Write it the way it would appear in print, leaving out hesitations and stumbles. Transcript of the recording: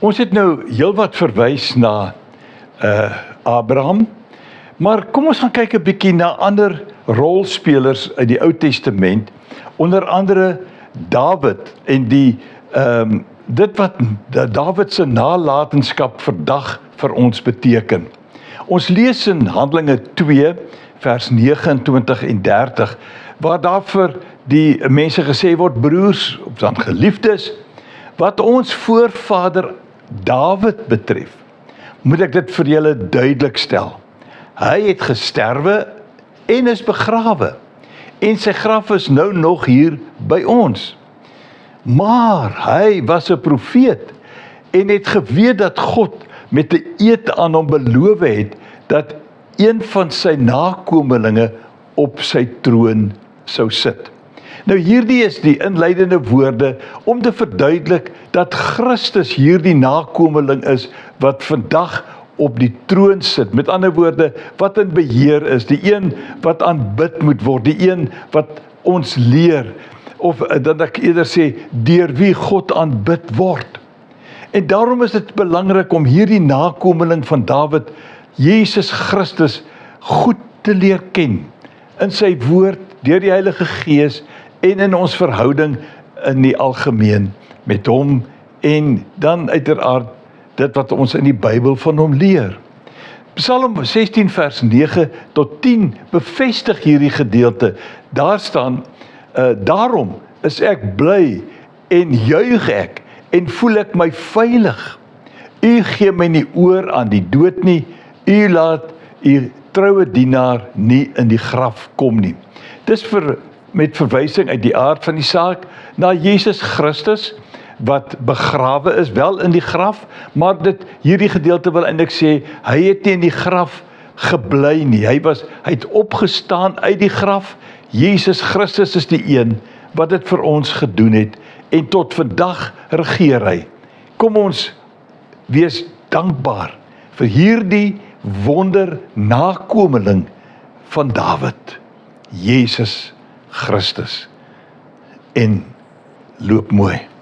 Ons het nou heelwat verwys na Abraham, maar kom ons gaan kyk 'n bietjie na ander rolspelers uit die Ou Testament, onder andere Dawid en dit wat Dawid se nalatenskap vandag vir ons beteken. Ons lees in Handelinge 2 vers 29 en 30, waar daar vir die mense gesê word, broers, of dan geliefdes, wat ons voorvader Dawid betref, moet ek dit vir julle duidelik stel. Hy het gesterwe en is begrawe, en sy graf is nou nog hier by ons. Maar hy was 'n profeet en het geweet dat God met 'n eed aan hom beloof het dat een van sy nakomelinge op sy troon sou sit. Nou hierdie is die inleidende woorde om te verduidelik dat Christus hierdie nakomeling is wat vandag op die troon sit. Met ander woorde, wat in beheer is, die een wat aanbid moet word, die een wat ons leer, of dat ek eerder sê, deur wie God aanbid word. En daarom is dit belangrik om hierdie nakomeling van Dawid, Jesus Christus, goed te leer ken, in sy woord, deur die Heilige Gees, en in ons verhouding in die algemeen met hom, en dan uiteraard dit wat ons in die Bybel van hom leer. Psalm 16 vers 9 tot 10 bevestig hierdie gedeelte. Daar staan, daarom is ek bly en juig ek en voel ek my veilig. U gee my nie oor aan die dood nie, u laat u troue dienaar nie in die graf kom nie. Dis met verwysing uit die aard van die saak na Jesus Christus, wat begrawe is, wel in die graf, maar hierdie gedeelte wil eintlik sê, hy het nie in die graf gebly nie, hy het opgestaan uit die graf. Jesus Christus is die een wat dit vir ons gedoen het, en tot vandag regeer hy. Kom ons wees dankbaar vir hierdie wonder nakomeling van Dawid, Jesus Christus, en loop mooi.